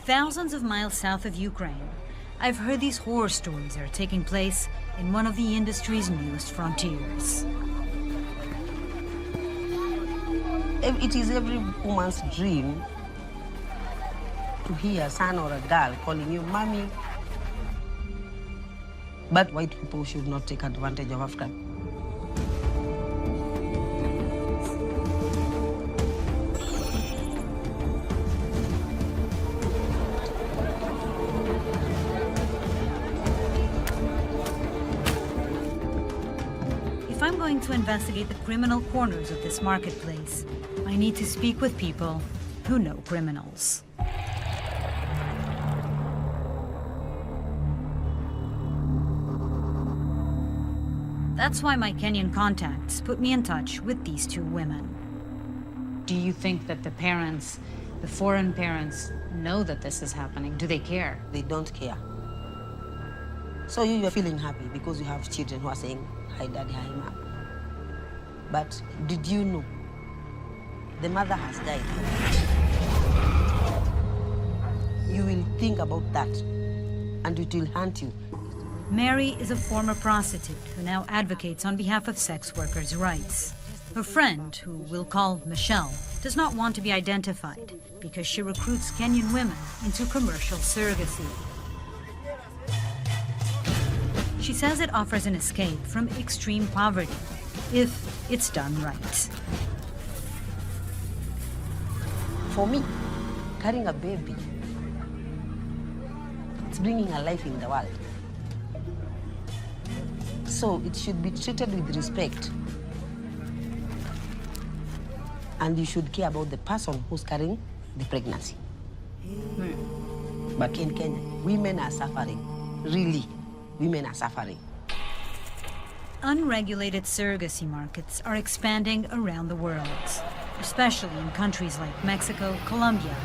Thousands of miles south of Ukraine, I've heard these horror stories are taking place in one of the industry's newest frontiers. It is every woman's dream to hear a son or a girl calling you mommy. But white people should not take advantage of Africa. If I'm going to investigate the criminal corners of this marketplace, I need to speak with people who know criminals. That's why my Kenyan contacts put me in touch with these two women. Do you think that the parents, the foreign parents, know that this is happening? Do they care? They don't care. So you're feeling happy because you have children who are saying, hi daddy, hi mom. But did you know the mother has died? You will think about that and it will haunt you. Mary is a former prostitute who now advocates on behalf of sex workers' rights. Her friend, who we'll call Michelle, does not want to be identified because she recruits Kenyan women into commercial surrogacy. She says it offers an escape from extreme poverty, if it's done right. For me, carrying a baby, it's bringing a life in the world. So it should be treated with respect. And you should care about the person who's carrying the pregnancy. But in Kenya, women are suffering. Really, women are suffering. Unregulated surrogacy markets are expanding around the world, especially in countries like Mexico, Colombia,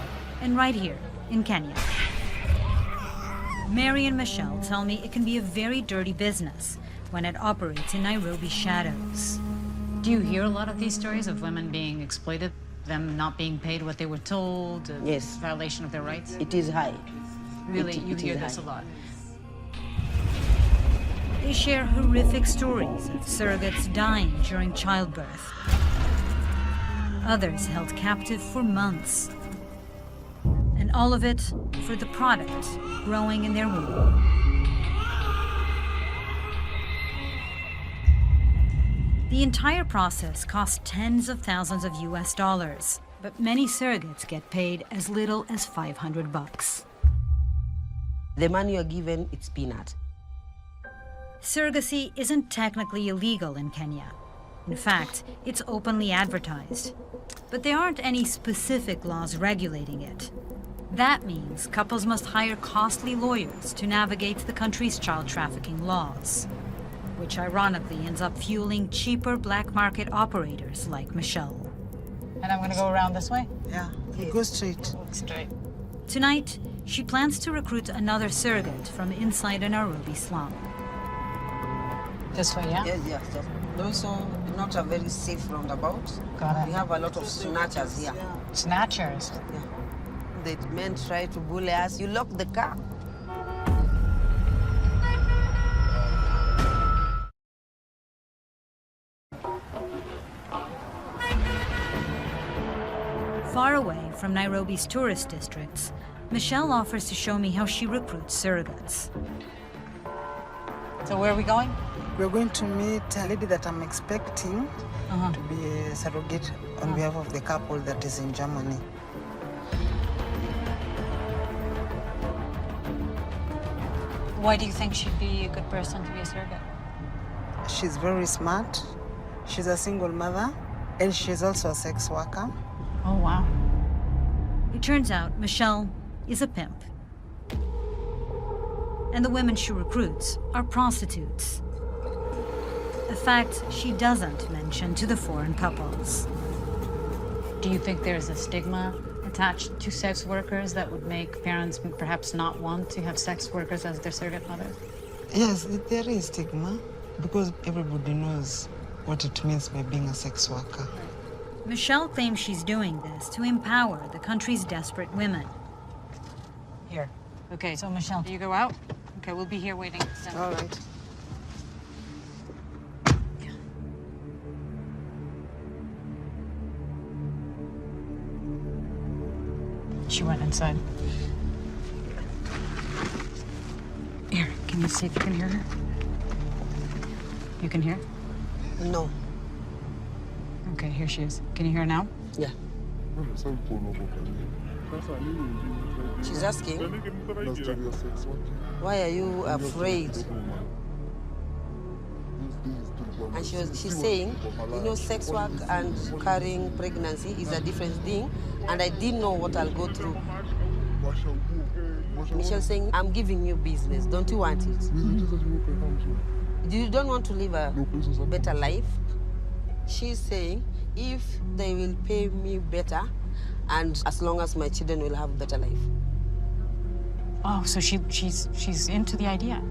and right here in Kenya. Mary and Michelle tell me it can be a very dirty business when it operates in Nairobi's shadows. Do you hear a lot of these stories of women being exploited, them not being paid what they were told, Yes. violation of their rights? It is high. Really, you hear this a lot? They share horrific stories of surrogates dying during childbirth. Others held captive for months. And all of it for the product growing in their womb. The entire process costs tens of thousands of US dollars, but many surrogates get paid as little as $500. The money you're given, it's peanuts. Surrogacy isn't technically illegal in Kenya. In fact, it's openly advertised. But there aren't any specific laws regulating it. That means couples must hire costly lawyers to navigate the country's child trafficking laws, which ironically ends up fueling cheaper black market operators like Michelle. And I'm gonna go around this way? Yeah, you go straight. Straight. Tonight, she plans to recruit another surrogate from inside a Nairobi slum. This way, yeah? Yes, yes. Also, not a very safe roundabout. Got it. We have a lot of snatchers here. Snatchers. Yeah. The men try to bully us. You lock the car. Far away from Nairobi's tourist districts, Michelle offers to show me how she recruits surrogates. So where are we going? We're going to meet a lady that I'm expecting to be a surrogate on behalf of the couple that is in Germany. Why do you think she'd be a good person to be a surrogate? She's very smart. She's a single mother, and she's also a sex worker. Oh, wow. It turns out Michelle is a pimp. And the women she recruits are prostitutes. A fact she doesn't mention to the foreign couples. Do you think there's a stigma attached to sex workers that would make parents perhaps not want to have sex workers as their surrogate mothers? Yes, there is stigma because everybody knows what it means by being a sex worker. Michelle claims she's doing this to empower the country's desperate women. Here. Okay, so Michelle, do you go out? Okay, we'll be here waiting. All right. She went inside. Here, can you see if you can hear her? You can hear? No. Okay, here she is. Can you hear her now? Yeah. She's asking, why are you afraid? And she's saying, you know, sex work and carrying pregnancy is a different thing, and I didn't know what I'll go through. Michelle's saying, I'm giving you business. Don't you want it? You don't want to live a better life? She's saying, if they will pay me better, and as long as my children will have a better life. Oh, so she's into the idea.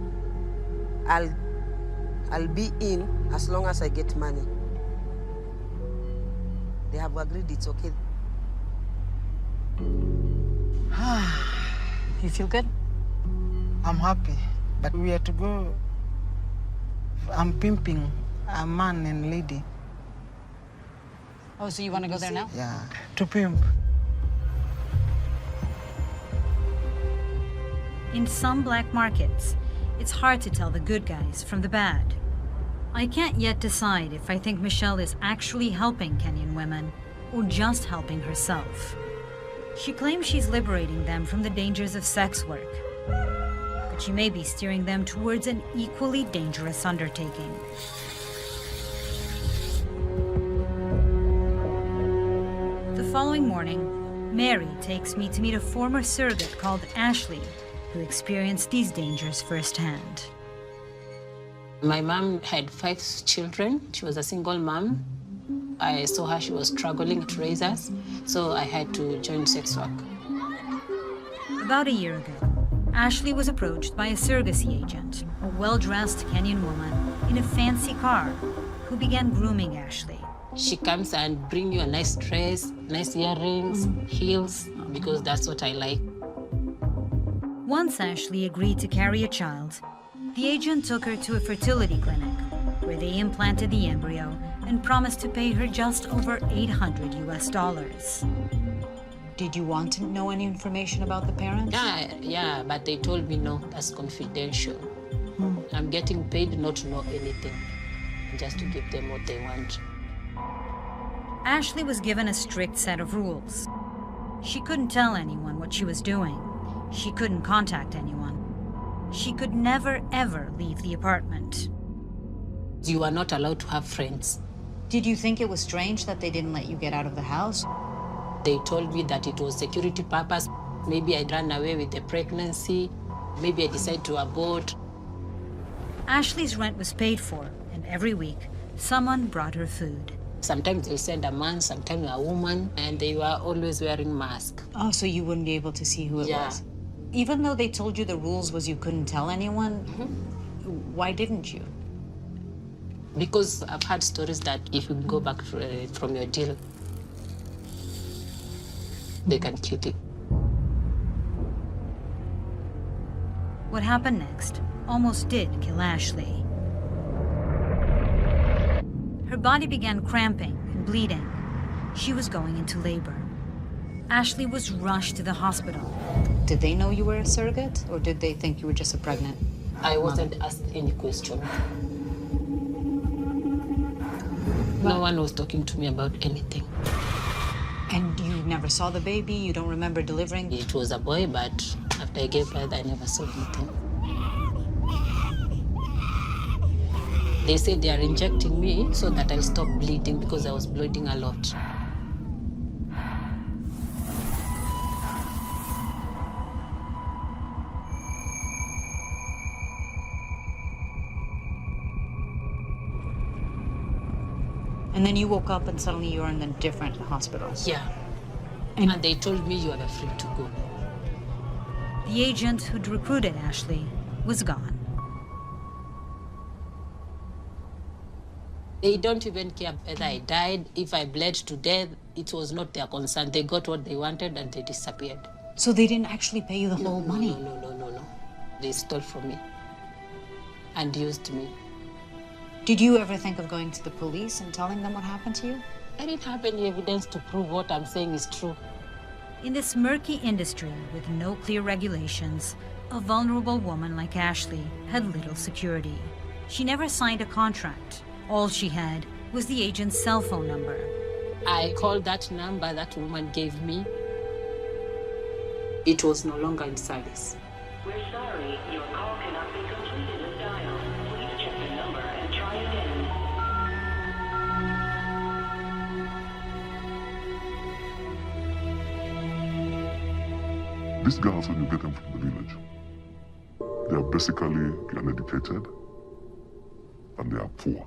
I'll be in as long as I get money. They have agreed it's okay. You feel good? I'm happy, but we are to go. I'm pimping a man and lady. Oh, so you want to go there now? Yeah, to pimp. In some black markets, it's hard to tell the good guys from the bad. I can't yet decide if I think Michelle is actually helping Kenyan women or just helping herself. She claims she's liberating them from the dangers of sex work, but she may be steering them towards an equally dangerous undertaking. The following morning, Mary takes me to meet a former surrogate called Ashley, who experienced these dangers firsthand. My mom had 5 children. She was a single mom. I saw her, she was struggling to raise us, so I had to join sex work. About a year ago, Ashley was approached by a surrogacy agent, a well-dressed Kenyan woman in a fancy car, who began grooming Ashley. She comes and bring you a nice dress, nice earrings, heels, because that's what I like. Once Ashley agreed to carry a child, the agent took her to a fertility clinic where they implanted the embryo and promised to pay her just over $800 US. Did you want to know any information about the parents? Yeah, but they told me no, that's confidential. I'm getting paid not to know anything, just to give them what they want. Ashley was given a strict set of rules. She couldn't tell anyone what she was doing. She couldn't contact anyone. She could never, ever leave the apartment. You are not allowed to have friends. Did you think it was strange that they didn't let you get out of the house? They told me that it was security purpose. Maybe I'd run away with the pregnancy. Maybe I decided to abort. Ashley's rent was paid for, and every week, someone brought her food. Sometimes they'll send a man, sometimes a woman, and they were always wearing masks. Oh, so you wouldn't be able to see who it was? Even though they told you the rules was you couldn't tell anyone, why didn't you? Because I've heard stories that if you go back from your deal, they can kill you. What happened next almost did kill Ashley. Her body began cramping and bleeding. She was going into labor. Ashley was rushed to the hospital. Did they know you were a surrogate, or did they think you were just a pregnant? I wasn't asked any question. No one was talking to me about anything. And you never saw the baby? You don't remember delivering? It was a boy, but after I gave birth, I never saw anything. They said they are injecting me so that I'll stop bleeding because I was bleeding a lot. And then you woke up and suddenly you were in a different hospital. Yeah. And they told me you are free to go. The agent who'd recruited Ashley was gone. They don't even care whether I died. If I bled to death, it was not their concern. They got what they wanted and they disappeared. So they didn't actually pay you the whole money? No. They stole from me and used me. Did you ever think of going to the police and telling them what happened to you? I didn't have any evidence to prove what I'm saying is true. In this murky industry with no clear regulations, a vulnerable woman like Ashley had little security. She never signed a contract. All she had was the agent's cell phone number. I called that number that woman gave me. It was no longer in service. We're sorry, your call cannot be completed as dialed. Please check the number and try again. These girls, when you get them from the village, they are basically uneducated and they are poor.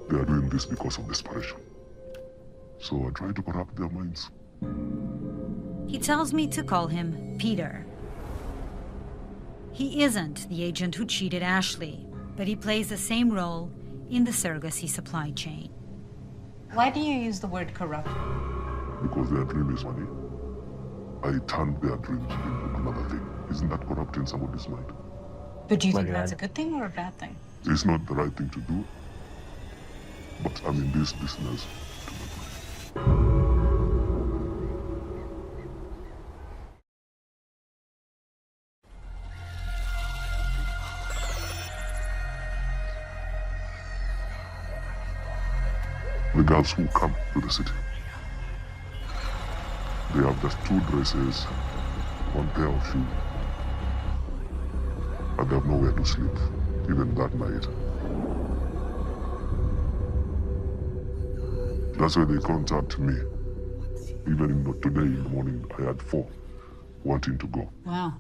They are doing this because of desperation. So I try to corrupt their minds. He tells me to call him Peter. He isn't the agent who cheated Ashley, but he plays the same role in the surrogacy supply chain. Why do you use the word corrupt? Because their dream is money. I turned their dreams into another thing. Isn't that corrupting somebody's mind? But do you think that's a good thing or a bad thing? It's not the right thing to do, but I'm in this business to make money. The girls who come to the city, they have just 2 dresses, 1 pair of shoes, and they have nowhere to sleep, even that night. That's why they contact me. Even today in the morning, I had 4 wanting to go. Wow.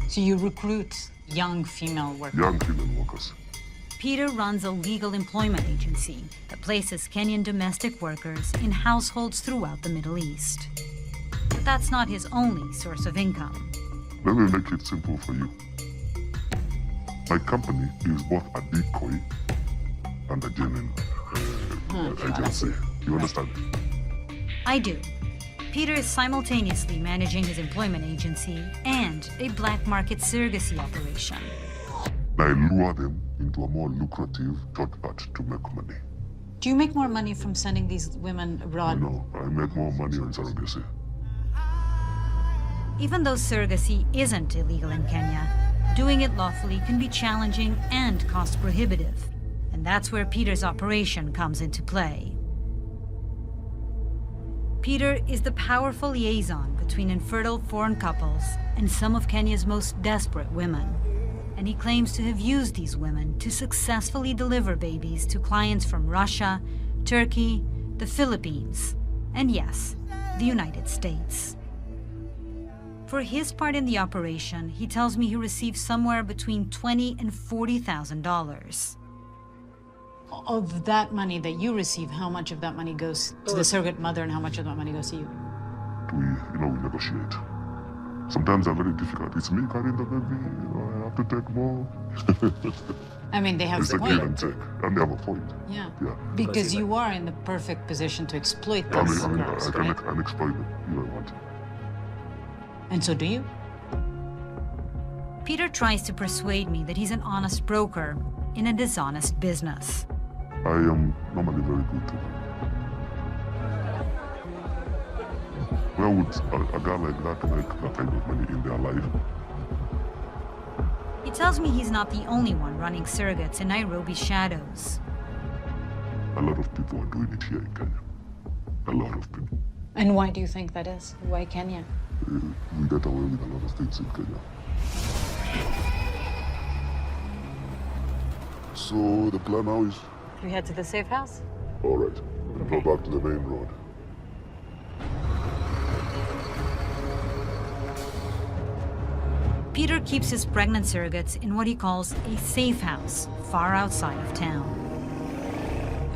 So you recruit young female workers? Young female workers. Peter runs a legal employment agency that places Kenyan domestic workers in households throughout the Middle East. But that's not his only source of income. Let me make it simple for you. My company is both a decoy and a genuine agency. You understand? I do. Peter is simultaneously managing his employment agency and a black market surrogacy operation. I lure them into a more lucrative shortcut to make money. Do you make more money from sending these women abroad? No, I make more money on surrogacy. Even though surrogacy isn't illegal in Kenya, doing it lawfully can be challenging and cost prohibitive. And that's where Peter's operation comes into play. Peter is the powerful liaison between infertile foreign couples and some of Kenya's most desperate women. And he claims to have used these women to successfully deliver babies to clients from Russia, Turkey, the Philippines, and yes, the United States. For his part in the operation, he tells me he receives somewhere between $20,000 and $40,000. Of that money that you receive, how much of that money goes to the surrogate mother and how much of that money goes to you? We negotiate. Sometimes they're very difficult. It's me carrying the baby, I have to take more. I mean, they have It's the a give and point. take, and they have a point. Yeah. Yeah. Because you are in the perfect position to exploit I these mean, girls, I right? can exploit them if I want. And so do you? Peter tries to persuade me that he's an honest broker in a dishonest business. I am normally very good to them. Where would a girl like that make that kind of money in their life? He tells me he's not the only one running surrogates in Nairobi's shadows. A lot of people are doing it here in Kenya. A lot of people. And why do you think that is? Why Kenya? We get away with a lot of things in Kenya. So the plan now is, We head to the safe house? all right, we'll go back to the main road. Peter keeps his pregnant surrogates in what he calls a safe house, far outside of town.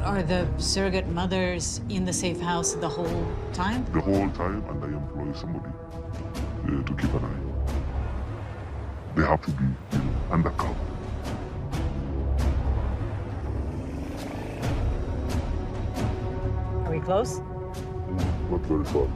Are the surrogate mothers in the safe house the whole time? The whole time, and I employ somebody to keep an eye. They have to be, undercover. Are we close? Not very far.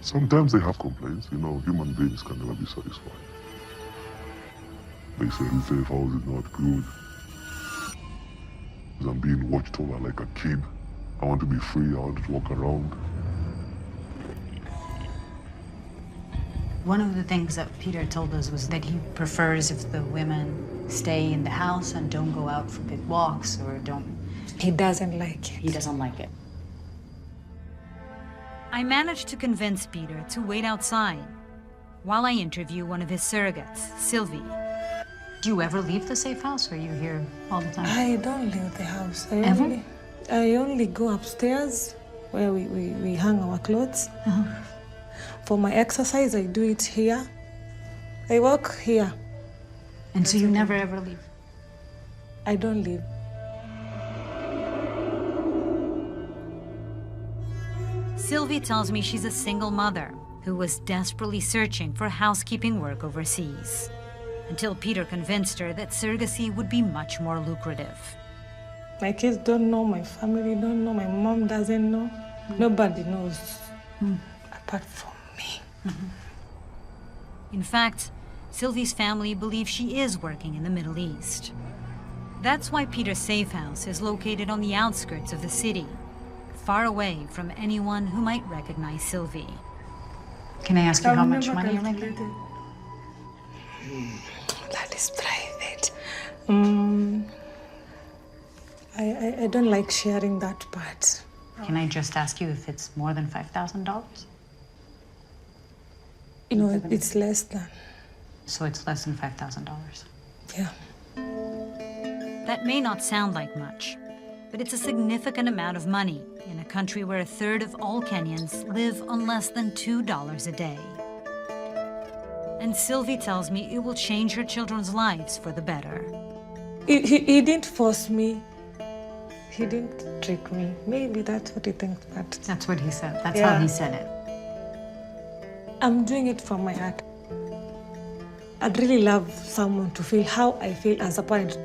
Sometimes they have complaints. You know, human beings can never be satisfied. They say the safe house is not good. Because I'm being watched over like a kid. I want to be free. I want to walk around. One of the things that Peter told us was that he prefers if the women stay in the house and don't go out for big walks or don't. He doesn't like it. He doesn't like it. I managed to convince Peter to wait outside while I interview one of his surrogates, Sylvie. Do you ever leave the safe house, or are you here all the time? I don't leave the house. Ever? I only go upstairs where we hang our clothes. For my exercise, I do it here. I walk here. And so you never ever leave? I don't leave. Sylvie tells me she's a single mother who was desperately searching for housekeeping work overseas, until Peter convinced her that surrogacy would be much more lucrative. My kids don't know, my family don't know, my mom doesn't know. Nobody knows apart from me. In fact, Sylvie's family believes she is working in the Middle East. That's why Peter's safe house is located on the outskirts of the city, far away from anyone who might recognize Sylvie. Can I ask you I've how much never money you're calculated. making? That is private. I don't like sharing that part. Can I just ask you if it's more than $5,000? You know, it's less than. So it's less than $5,000. Yeah. That may not sound like much, but it's a significant amount of money in a country where a third of all Kenyans live on less than $2 a day. And Sylvie tells me it will change her children's lives for the better. He didn't force me. He didn't trick me. Maybe that's what he thinks, but That's what he said. That's Yeah. how he said it. I'm doing it from my heart. I'd really love someone to feel how I feel as a parent.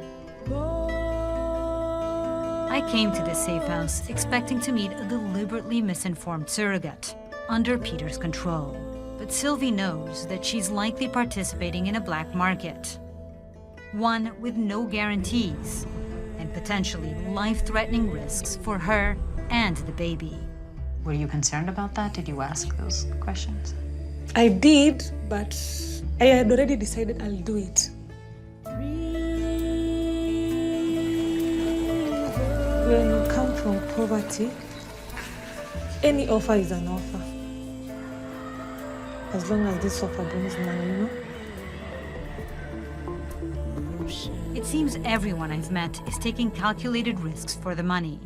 I came to this safe house expecting to meet a deliberately misinformed surrogate under Peter's control. But Sylvie knows that she's likely participating in a black market, one with no guarantees and potentially life-threatening risks for her and the baby. Were you concerned about that? Did you ask those questions? I did, but I had already decided I'll do it. When you come from poverty, any offer is an offer. As long as this offer brings money, you know? It seems everyone I've met is taking calculated risks for the money.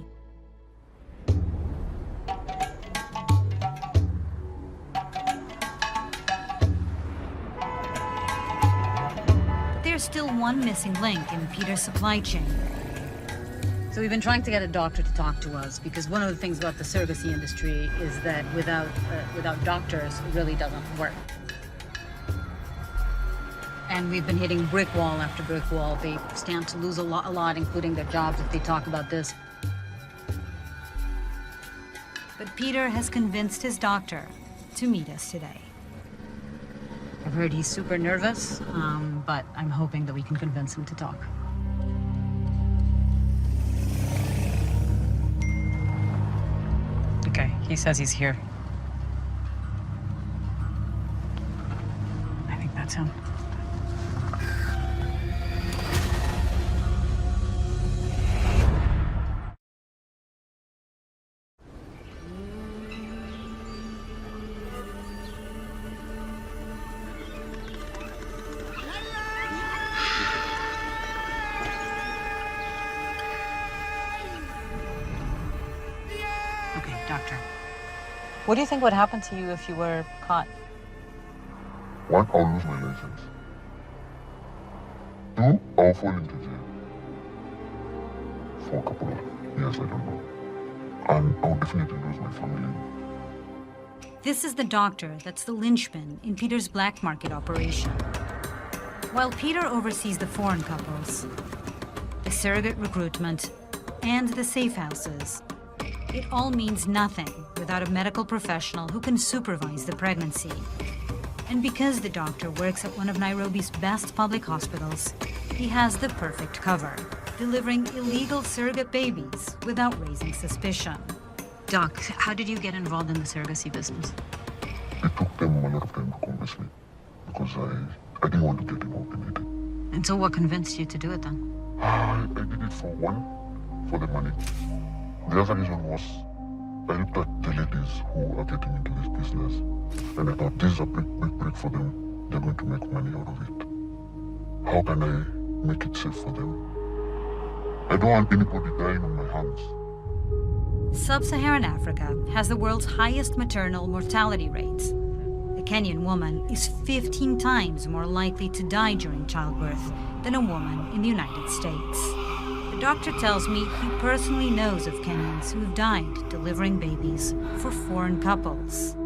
But there's still one missing link in Peter's supply chain. So we've been trying to get a doctor to talk to us because one of the things about the surrogacy industry is that without doctors, it really doesn't work. And we've been hitting brick wall after brick wall. They stand to lose a lot, including their jobs, if they talk about this. But Peter has convinced his doctor to meet us today. I've heard he's super nervous, but I'm hoping that we can convince him to talk. Okay, he says he's here. I think that's him. Okay, doctor. What do you think would happen to you if you were caught? One, I'll lose my license. Two, I'll fall into jail. For a couple of years, I don't know. And I'll definitely lose my family. This is the doctor that's the linchpin in Peter's black market operation. While Peter oversees the foreign couples, the surrogate recruitment, and the safe houses, It all means nothing without a medical professional who can supervise the pregnancy. And because the doctor works at one of Nairobi's best public hospitals, he has the perfect cover, delivering illegal surrogate babies without raising suspicion. Doc, how did you get involved in the surrogacy business? It took them a lot of time to convince me because I didn't want to get involved in it. And so what convinced you to do it then? I did it for the money. The other reason was I looked at the ladies who are getting into this business and I thought this is a big break for them. They're going to make money out of it. How can I make it safe for them? I don't want anybody dying on my hands. Sub-Saharan Africa has the world's highest maternal mortality rates. A Kenyan woman is 15 times more likely to die during childbirth than a woman in the United States. The doctor tells me he personally knows of Kenyans who've died delivering babies for foreign couples.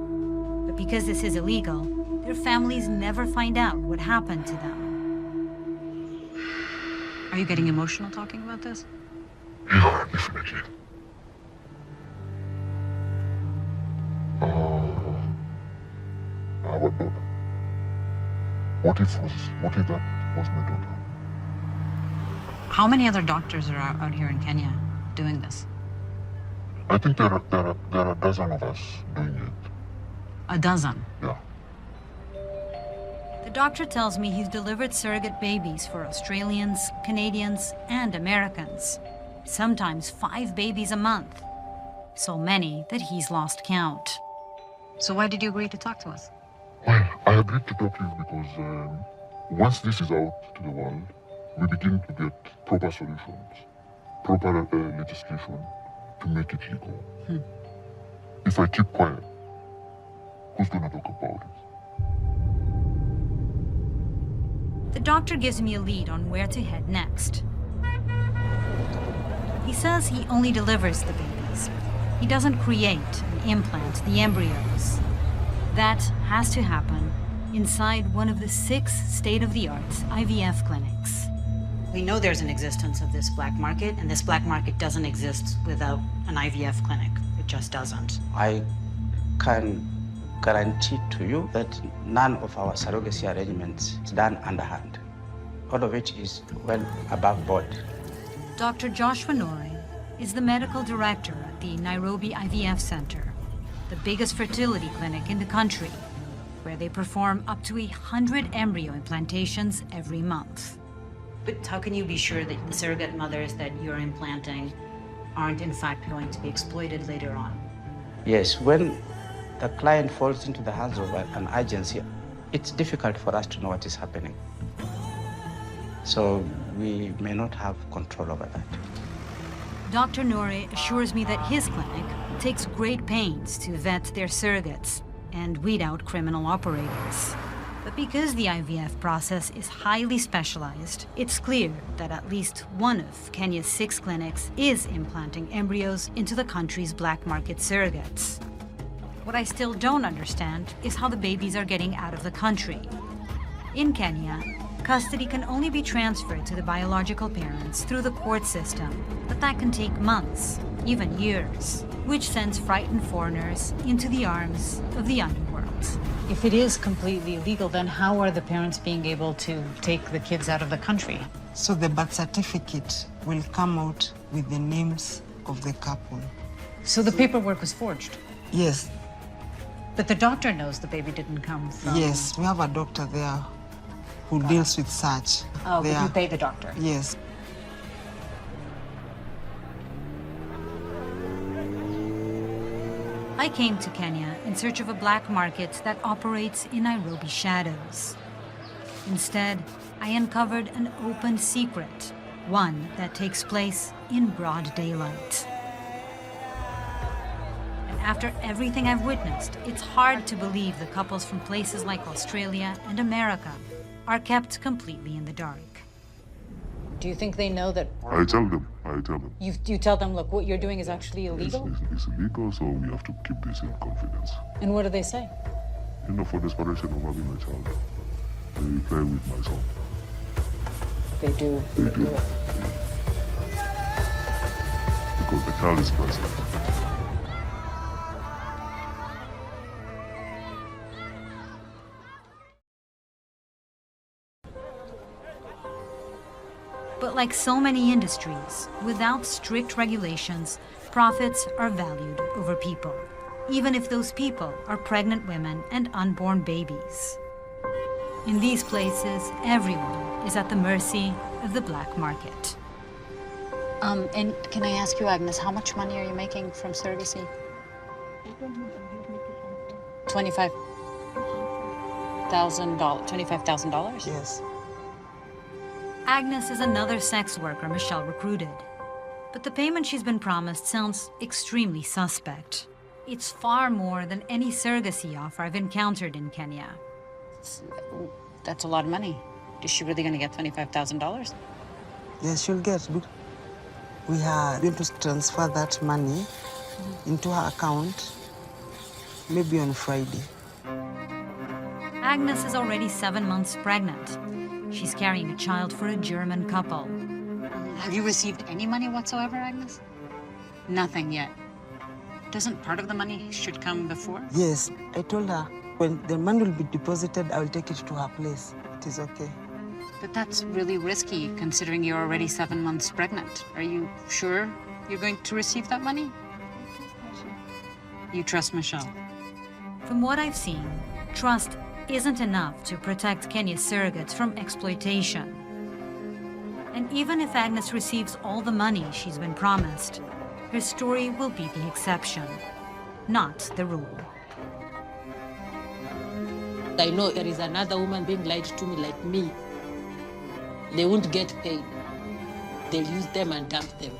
But because this is illegal, their families never find out what happened to them. Are you getting emotional talking about this? Yeah, definitely. Our daughter. What if that was my daughter? How many other doctors are out here in Kenya doing this? I think there are a dozen of us doing it. A dozen? Yeah. The doctor tells me he's delivered surrogate babies for Australians, Canadians, and Americans. Sometimes 5 babies a month. So many that he's lost count. So why did you agree to talk to us? Well, I agreed to talk to you because once this is out to the world, we begin to get proper solutions, proper legislation to make it legal. If I keep quiet, who's going to talk about it? The doctor gives me a lead on where to head next. He says he only delivers the babies. He doesn't create and implant the embryos. That has to happen inside one of the 6 state-of-the-art IVF clinics. We know there's an existence of this black market, and this black market doesn't exist without an IVF clinic. It just doesn't. I can guarantee to you that none of our surrogacy arrangements is done underhand. All of it is well above board. Dr. Joshua Nore is the medical director at the Nairobi IVF Center, the biggest fertility clinic in the country, where they perform up to 100 embryo implantations every month. But how can you be sure that the surrogate mothers that you're implanting aren't in fact going to be exploited later on? Yes, when the client falls into the hands of an agency, it's difficult for us to know what is happening. So we may not have control over that. Dr. Nore assures me that his clinic takes great pains to vet their surrogates and weed out criminal operators. But because the IVF process is highly specialized, it's clear that at least one of Kenya's 6 clinics is implanting embryos into the country's black market surrogates. What I still don't understand is how the babies are getting out of the country. In Kenya, custody can only be transferred to the biological parents through the court system, but that can take months, even years, which sends frightened foreigners into the arms of the underworld. If it is completely illegal, then how are the parents being able to take the kids out of the country? So the birth certificate will come out with the names of the couple. So the paperwork was forged? Yes, But the doctor knows the baby didn't come from... yes, we have a doctor there who deals with such. Oh, there. but you pay the doctor? Yes. I came to Kenya in search of a black market that operates in Nairobi shadows. Instead, I uncovered an open secret, one that takes place in broad daylight. And after everything I've witnessed, it's hard to believe the couples from places like Australia and America are kept completely in the dark. Do you think they know that... I tell them. You tell them, look, what you're doing is actually illegal? It's illegal, so we have to keep this in confidence. And what do they say? You know, for desperation of having a child, they play with my son. They do. They do. Because the child is present. But like so many industries, without strict regulations, profits are valued over people, even if those people are pregnant women and unborn babies. In these places, everyone is at the mercy of the black market. And can I ask you, Agnes, how much money are you making from surrogacy? $25,000? Yes. Agnes is another sex worker Michelle recruited. But the payment she's been promised sounds extremely suspect. It's far more than any surrogacy offer I've encountered in Kenya. That's a lot of money. Is she really going to get $25,000? Yes, she'll get. We are going to transfer that money into her account maybe on Friday. Agnes is already 7 months pregnant. She's carrying a child for a German couple. Have you received any money whatsoever, Agnes? Nothing yet. Doesn't part of the money should come before? Yes, I told her when the money will be deposited, I will take it to her place. It is okay. But that's really risky, considering you're already 7 months pregnant. Are you sure you're going to receive that money? You trust Michelle? From what I've seen, trust isn't enough to protect Kenya's surrogates from exploitation. And even if Agnes receives all the money she's been promised, her story will be the exception, not the rule. I know there is another woman being lied to me like me. They won't get paid. They'll use them and dump them.